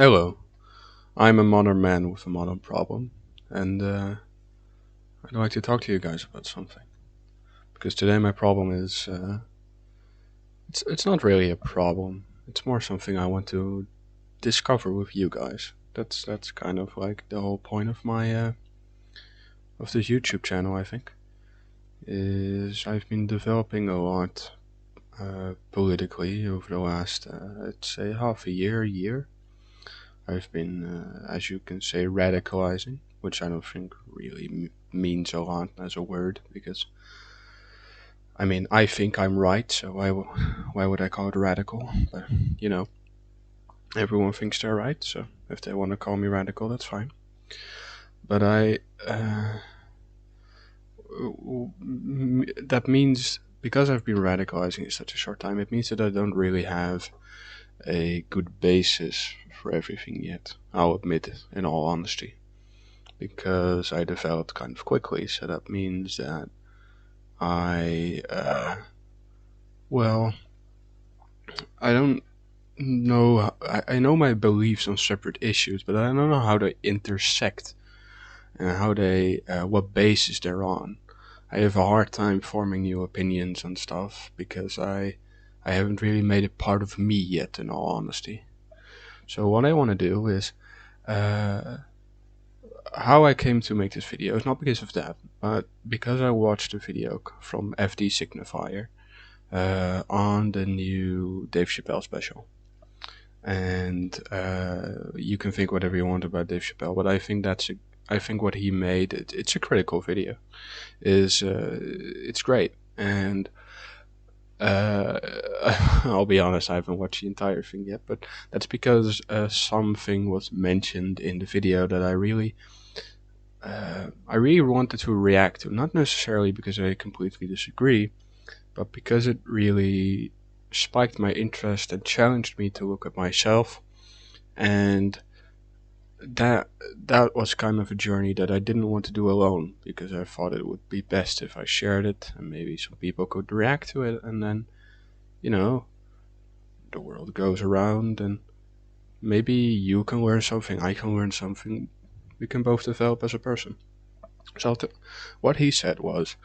Hello, I'm a modern man with a modern problem, and I'd like to talk to you guys about something. Because today my problem is it's not really a problem. It's more something I want to discover with you guys. That's kind of like the whole point of my of this YouTube channel. I think is I've been developing a lot politically over the last I'd say half a year. I've been, as you can say, radicalizing, which I don't think really means a lot as a word, because I mean I think I'm right, so why would I call it radical? But you know, everyone thinks they're right, so if they want to call me radical, that's fine. But that means because I've been radicalizing in such a short time, it means that I don't really have a good basis for everything yet. I'll admit it, in all honesty, because I developed kind of quickly. So that means that I, well, I don't know. I know my beliefs on separate issues, but I don't know how they intersect and how they, what basis they're on. I have a hard time forming new opinions on stuff because I haven't really made it part of me yet, in all honesty. So what I want to do is, uh, how I came to make this video is not because of that, but because I watched a video from FD Signifier on the new Dave Chappelle special. And you can think whatever you want about Dave Chappelle, but I think what he made, it's a critical video, is it's great. And uh, I'll be honest, I haven't watched the entire thing yet, but that's because something was mentioned in the video that I really wanted to react to, not necessarily because I completely disagree, but because it really spiked my interest and challenged me to look at myself. And that that was kind of a journey that I didn't want to do alone, because I thought it would be best if I shared it and maybe some people could react to it, and then, you know, the world goes around and maybe you can learn something, I can learn something, we can both develop as a person. So what he said was,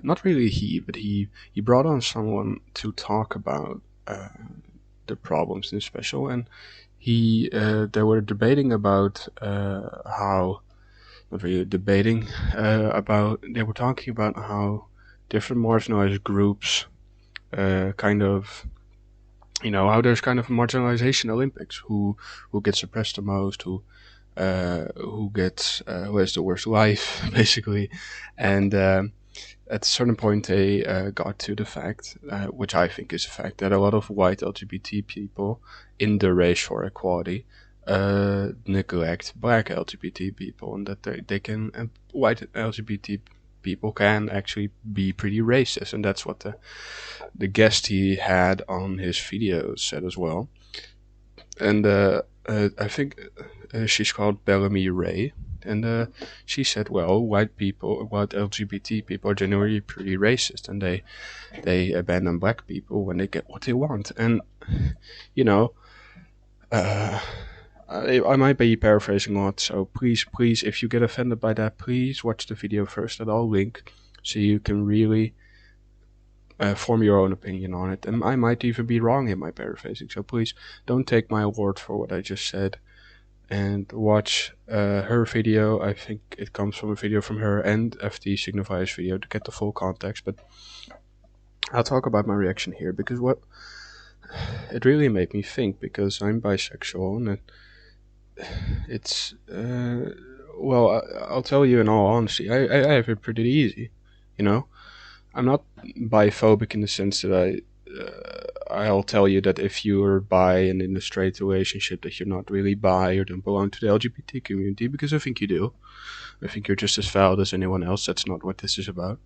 not really he, but he brought on someone to talk about the problems in the special, and they were debating about how, not really debating, about, they were talking about how different marginalized groups kind of, you know, how there's kind of marginalization Olympics, who gets suppressed the most, who has the worst life, basically. And at a certain point they got to the fact, which I think is a fact, that a lot of white LGBT people in the race for equality neglect black LGBT people, and that they can, white LGBT people can actually be pretty racist, and that's what the guest he had on his video said as well. And I think she's called Bellamy Rhea, and she said, well, white LGBT people are generally pretty racist, and they abandon black people when they get what they want. And you know, uh, I might be paraphrasing a lot, so please, if you get offended by that, please watch the video first, that I'll link, so you can really form your own opinion on it. And I might even be wrong in my paraphrasing, so please don't take my word for what I just said, and watch her video. I think it comes from a video from her and FT Signifier's video to get the full context, but I'll talk about my reaction here, because what it really made me think, because I'm bisexual, and it's well, I'll tell you in all honesty, I have it pretty easy, you know. I'm not biphobic in the sense that I'll tell you that if you're bi and in a straight relationship that you're not really bi or don't belong to the LGBT community, because I think you do. I think you're just as valid as anyone else. That's not what this is about.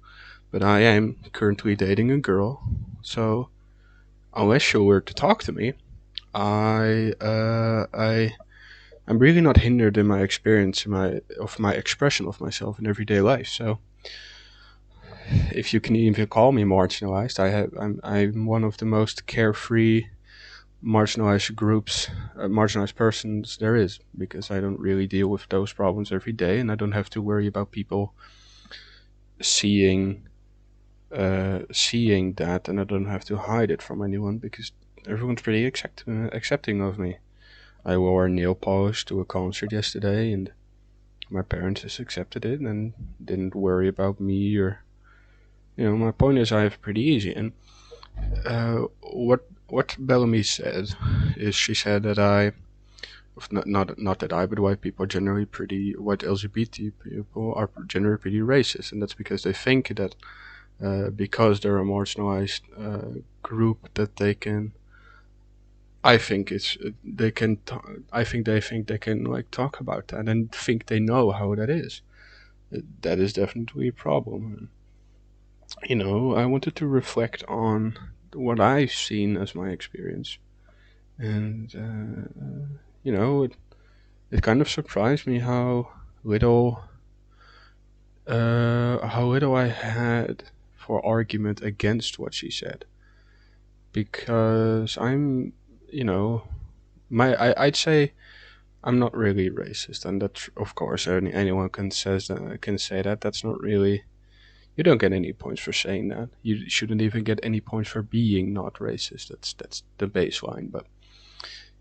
But I am currently dating a girl, so unless you were to talk to me, I'm really not hindered in my experience, of my expression of myself in everyday life. So if you can even call me marginalized, I'm one of the most carefree, marginalized groups, marginalized persons there is, because I don't really deal with those problems every day, and I don't have to worry about people seeing seeing that, and I don't have to hide it from anyone because everyone's pretty accepting of me. I wore nail polish to a concert yesterday, and my parents just accepted it and didn't worry about me. Or, my point is, I have it pretty easy. And what Bellamy said is, she said that not that I, but white people are generally pretty, white LGBT people are generally pretty racist, and that's because they think that because they're a marginalized group, that they can. I think it's they can. I think they can like talk about that and think they know how that is. That is definitely a problem. I wanted to reflect on what I've seen as my experience, and it kind of surprised me how little I had for argument against what she said, because you know, I'd say I'm not really racist, and that, of course, anyone can say that. That's not really. You don't get any points for saying that. You shouldn't even get any points for being not racist. That's the baseline. But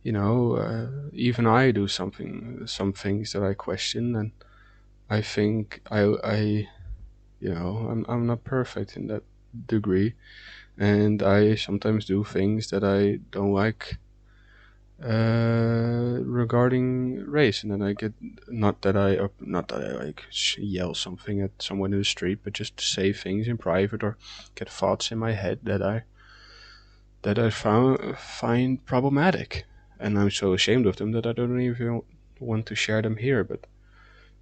even I do some things that I question, and I think I'm not perfect in that degree, and I sometimes do things that I don't like regarding race, and then I get not that I like yell something at someone in the street, but just to say things in private or get thoughts in my head that I find problematic, and I'm so ashamed of them that I don't even want to share them here. But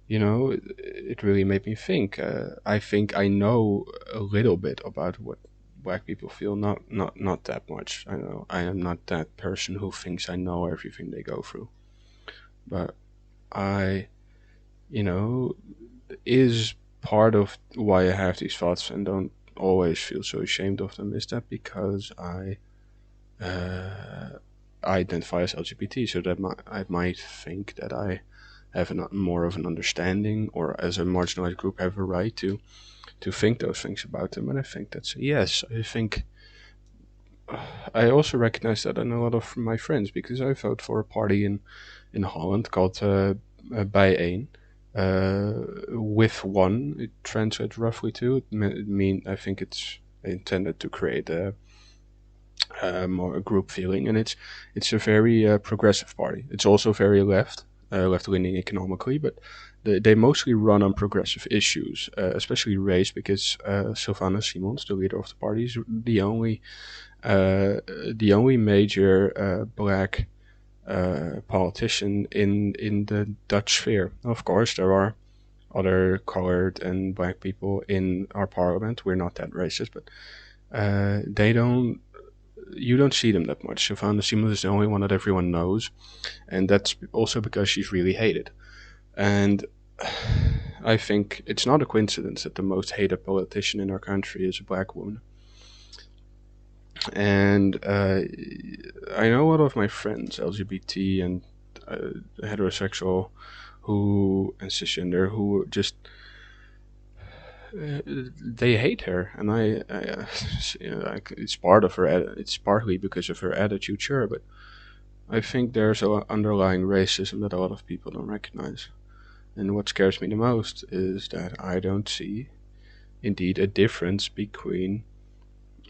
it really made me think. I think I know a little bit about what black people feel, not that much. I know I am not that person who thinks I know everything they go through, but I, you know, is part of why I have these thoughts and don't always feel so ashamed of them, is that because I identify as LGBT, so that I might think that I have more of an understanding, or as a marginalized group have a right to think those things about them. And I think that's yes. I think I also recognize that in a lot of my friends, because I vote for a party in Holland called Bijeen. With one, it translates roughly to. I think it's intended to create more a group feeling, and it's a very progressive party. It's also very left leaning economically, but they mostly run on progressive issues, especially race, because Sylvana Simons, the leader of the party, is the only major black politician in the Dutch sphere. Of course, there are other colored and black people in our parliament. We're not that racist, but they don't. You don't see them that much. Sylvana Simons is the only one that everyone knows, and that's also because she's really hated. And I think it's not a coincidence that the most hated politician in our country is a black woman. And I know a lot of my friends, LGBT and heterosexual, and cisgender, who just they hate her, and it's part of her. It's partly because of her attitude, sure, but I think there's an underlying racism that a lot of people don't recognize. And what scares me the most is that I don't see, indeed, a difference between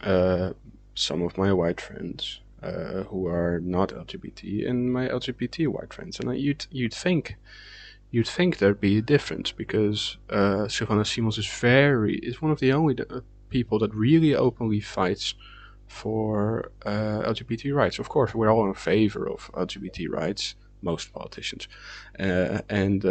some of my white friends who are not LGBT and my LGBT white friends. And you'd think there'd be a difference, because Sylvana Simons is one of the only people that really openly fights for LGBT rights. Of course, we're all in favor of LGBT rights, most politicians, and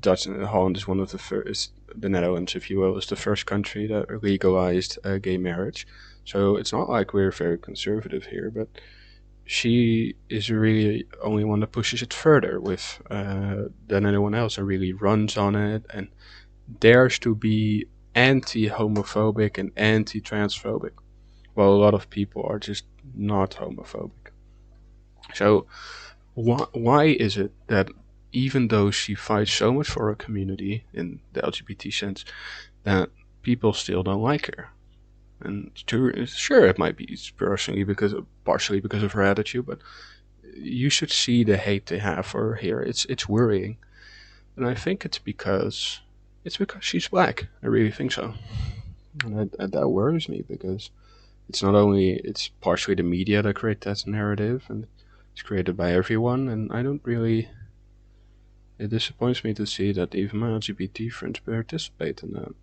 Dutch and Holland is one of the first. The Netherlands, if you will, is the first country that legalized gay marriage. So it's not like we're very conservative here, but she is really only one that pushes it further than anyone else, and really runs on it and dares to be anti-homophobic and anti-transphobic. Well, a lot of people are just not homophobic. So why is it that even though she fights so much for her community in the LGBT sense, that people still don't like her? And sure, it might be partially because of her attitude, but you should see the hate they have for her here. It's worrying, and I think it's because she's black. I really think so, and that worries me because it's partially the media that create that narrative, and it's created by everyone, and I don't really. It disappoints me to see that even my LGBT friends participate in that.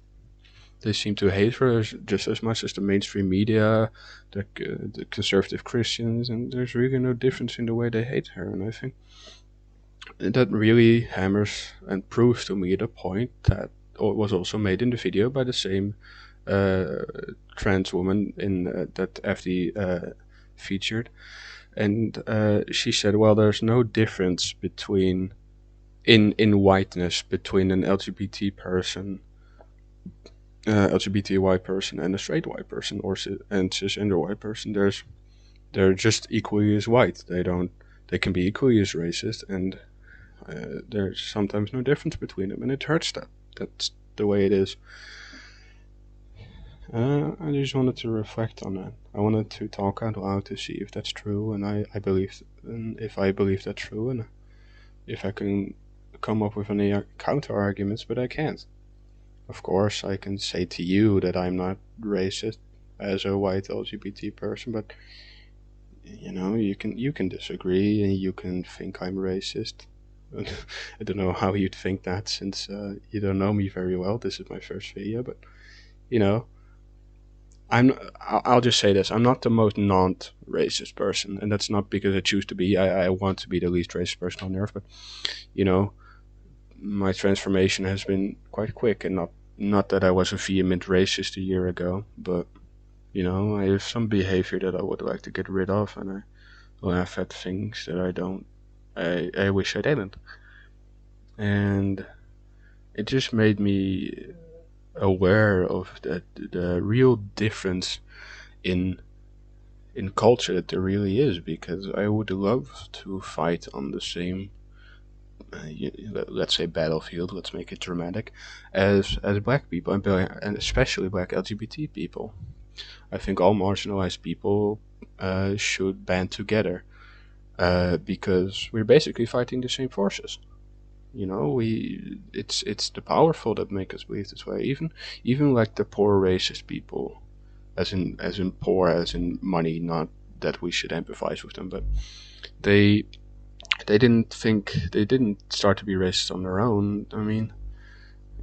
They seem to hate her just as much as the mainstream media, the conservative Christians, and there's really no difference in the way they hate her. And I think that really hammers and proves to me the point that was also made in the video by the same uh, trans woman in that FD featured, and she said, "Well, there's no difference between in whiteness between an LGBT white person and a straight white person and cisgender white person. They're just equally as white. They can be equally as racist, and there's sometimes no difference between them, and it hurts that that's the way it is." I just wanted to reflect on that. I wanted to talk out loud to see if that's true, and if I believe that's true, and if I can come up with any counter arguments, but I can't. Of course, I can say to you that I'm not racist as a white LGBT person, but you can disagree and you can think I'm racist. I don't know how you'd think that since you don't know me very well. This is my first video, but you know, I'll just say this: I'm not the most non-racist person, and that's not because I choose to be. I want to be the least racist person on earth, but you know, my transformation has been quite quick, and not that I was a vehement racist a year ago, but I have some behavior that I would like to get rid of, and I laugh at things that I don't. I wish I didn't, and it just made me aware of the real difference in culture that there really is, because I would love to fight on the same let's say battlefield, let's make it dramatic, as black people, and especially black LGBT people. I think all marginalized people should band together, because we're basically fighting the same forces. It's the powerful that make us believe this way. Even like the poor racist people, as in poor as in money, not that we should empathize with them, but they they didn't start to be racist on their own. I mean,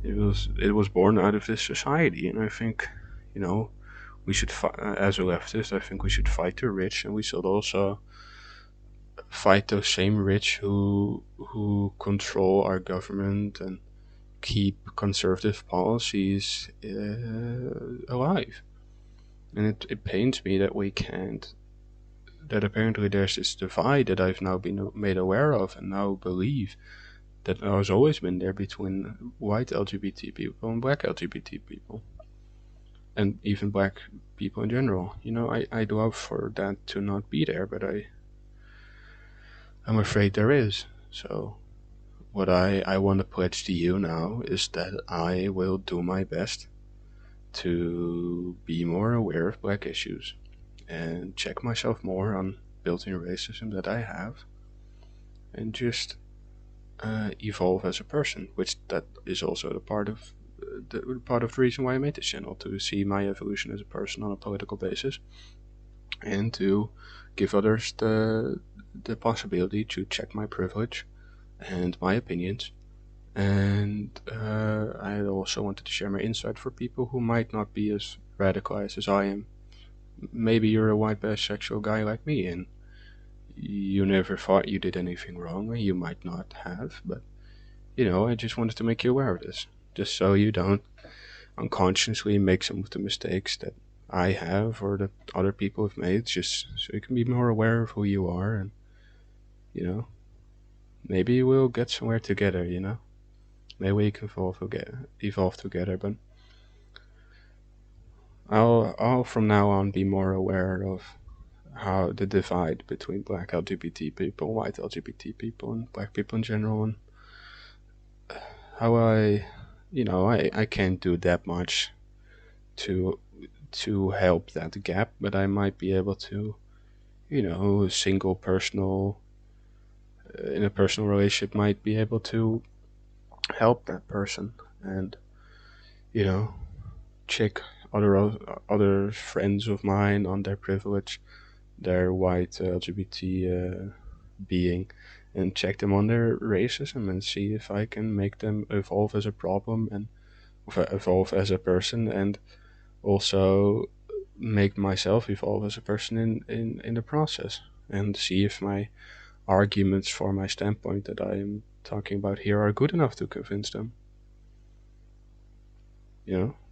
it was born out of this society, and I think, you know, we should as a leftist, I think we should fight the rich, and we should also fight those same rich who control our government and keep conservative policies alive. And it pains me that we can't. That apparently there's this divide that I've now been made aware of, and now believe that has always been there between white LGBT people and black LGBT people, and even black people in general. I'd love for that to not be there, but I'm afraid there is. So what I want to pledge to you now is that I will do my best to be more aware of black issues and check myself more on built-in racism that I have, and just evolve as a person, which that is also the part of the reason why I made this channel, to see my evolution as a person on a political basis, and to give others the possibility to check my privilege and my opinions. And I also wanted to share my insight for people who might not be as radicalized as I am. Maybe you're a white bisexual guy like me, and you never thought you did anything wrong, or you might not have, but I just wanted to make you aware of this, just so you don't unconsciously make some of the mistakes that I have or that other people have made, just so you can be more aware of who you are, and maybe we'll get somewhere together. Maybe we can evolve together, but I'll from now on be more aware of how the divide between black LGBT people, white LGBT people, and black people in general, and how I can't do that much to help that gap, but I might be able to, single personal in a personal relationship might be able to help that person, and you know check other friends of mine on their privilege, their white LGBT being, and check them on their racism and see if I can make them evolve as a problem and evolve as a person, and also make myself evolve as a person in the process, and see if my arguments for my standpoint that I am talking about here are good enough to convince them.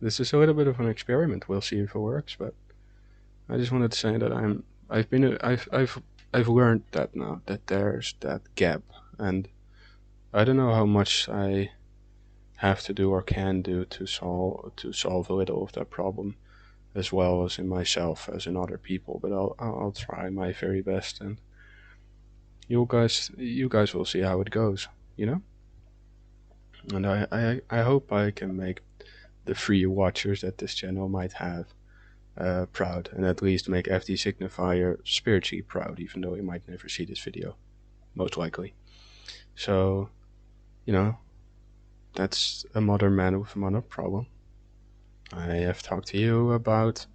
This is a little bit of an experiment. We'll see if it works, but I just wanted to say that I've learned that now, that there's that gap, and I don't know how much I have to do or can do to solve a little of that problem, as well as in myself as in other people. But I'll try my very best, and you guys will see how it goes. And I hope I can make the 3 watchers that this channel might have proud, and at least make FD Signifier spiritually proud, even though he might never see this video, most likely. So, that's a modern man with a modern problem. I have talked to you about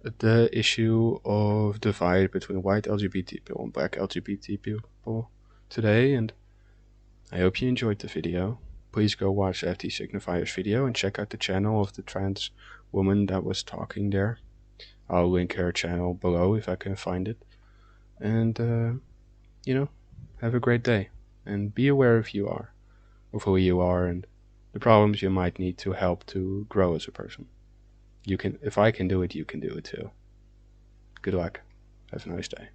the issue of divide between white LGBT people and black LGBT people today, and I hope you enjoyed the video. Please go watch FD Signifier's video and check out the channel of the trans woman that was talking there. I'll link her channel below if I can find it. And, have a great day. And be aware of who you are, and the problems you might need to help to grow as a person. If I can do it, you can do it too. Good luck. Have a nice day.